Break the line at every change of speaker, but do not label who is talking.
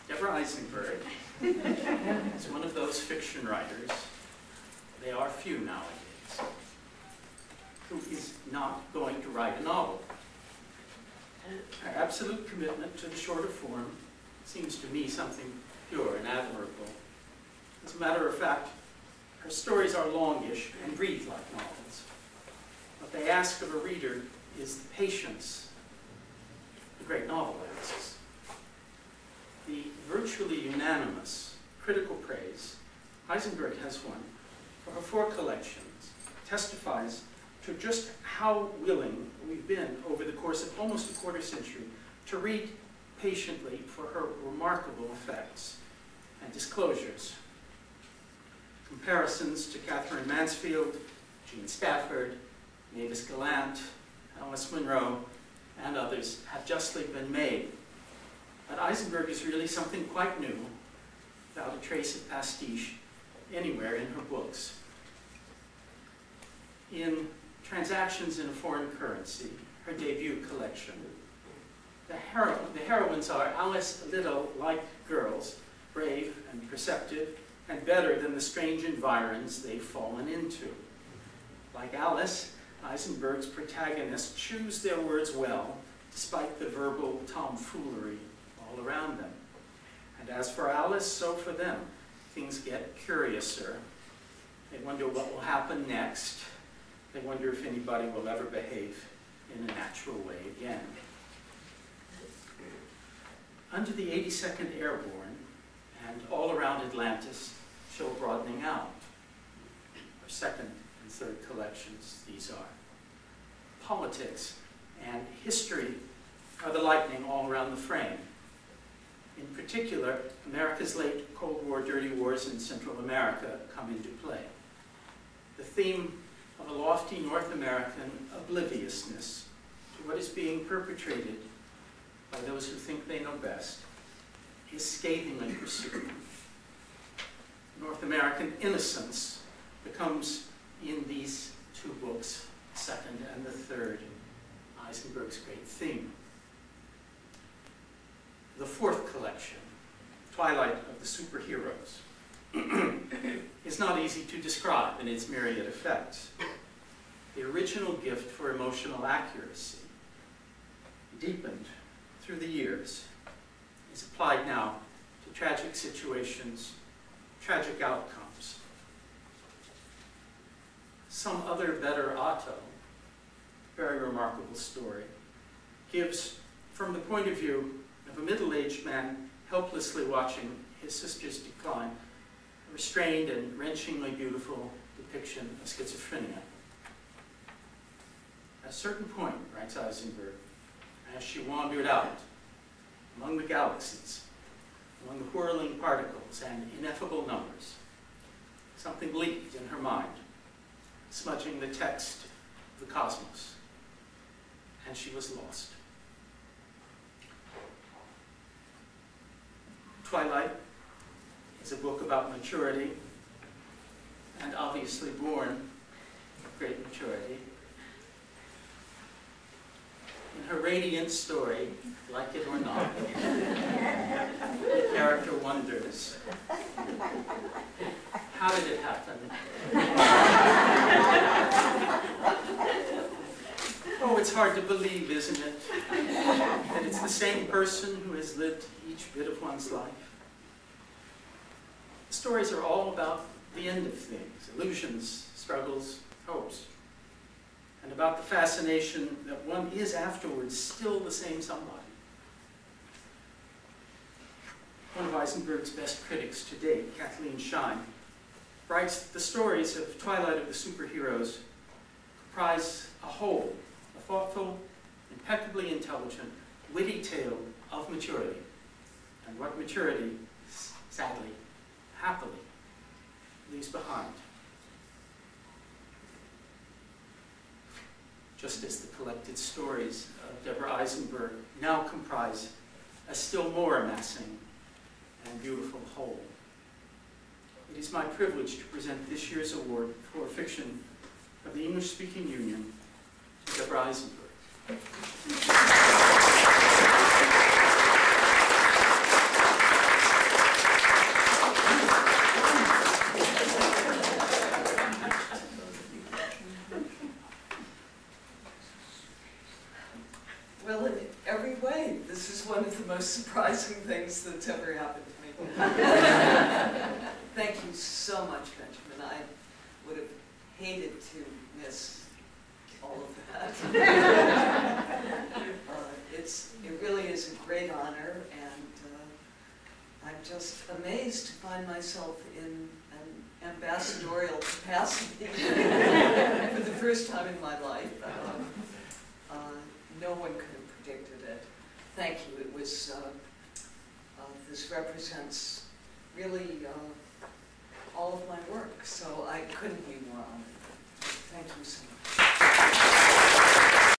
Deborah Eisenberg is one of those fiction writers, they are few nowadays, who is not going to write a novel. Her absolute commitment to the shorter form seems to me something pure and admirable. As a matter of fact, her stories are longish and read like novels. What they ask of a reader is the patience the great novel asks. The virtually unanimous critical praise Eisenberg has won for her 4 collections testifies to just how willing we've been over the course of almost a quarter century to read patiently for her remarkable effects and disclosures. Comparisons to Catherine Mansfield, Jean Stafford, Mavis Gallant, Alice Munro, and others have justly been made. But Eisenberg is really something quite new, without a trace of pastiche anywhere in her books. In Transactions in a Foreign Currency, her debut collection, the heroines are Alice Liddell-like girls, brave and perceptive, and better than the strange environs they've fallen into. Like Alice, Eisenberg's protagonists choose their words well, despite the verbal tomfoolery all around them. And as for Alice, so for them, things get curiouser. They wonder what will happen next. They wonder if anybody will ever behave in a natural way again. Under the 82nd Airborne and All Around Atlantis show broadening out. Our 2nd and 3rd collections, these are. Politics and history are the lightning all around the frame. In particular, America's late Cold War dirty wars in Central America come into play. The theme of a lofty North American obliviousness to what is being perpetrated by those who think they know best is scathingly pursued. North American innocence becomes, in these 2 books, the 2nd and the 3rd, Eisenberg's great theme. The 4th collection, Twilight of the Superheroes, is not easy to describe in its myriad effects. The original gift for emotional accuracy, deepened through the years, is applied now to tragic situations, tragic outcomes. Some Other Better Otto, very remarkable story, gives, from the point of view of a middle-aged man helplessly watching his sister's decline, a restrained and wrenchingly beautiful depiction of schizophrenia. At a certain point, writes Eisenberg, as she wandered out among the galaxies, among the whirling particles and ineffable numbers, something leaked in her mind, smudging the text of the cosmos, and she was lost. Twilight is a book about maturity, and obviously born of great maturity. In her radiant story, like it or not, the character wonders, how did it happen? Oh, it's hard to believe, isn't it, that it's the same person who has lived each bit of one's life. The stories are all about the end of things, illusions, struggles, hopes, and about the fascination that one is afterwards still the same somebody. One of Eisenberg's best critics to date, Kathleen Shine, writes that the stories of Twilight of the Superheroes comprise a whole, a thoughtful, impeccably intelligent, witty tale of maturity, and what maturity, sadly, happily, leaves behind. Just as the collected stories of Deborah Eisenberg now comprise a still more amassing and beautiful whole. It is my privilege to present this year's award for fiction of the English-speaking Union to Deborah Eisenberg.
okay, this is one of the most surprising things that's ever happened to me. Thank you so much, Benjamin. I would have hated to miss all of that. It really is a great honor, and I'm just amazed to find myself in an ambassadorial capacity for the first time in my life. No one could have predicted it. Thank you. It was, this represents really all of my work, so I couldn't be more honored. Thank you so much.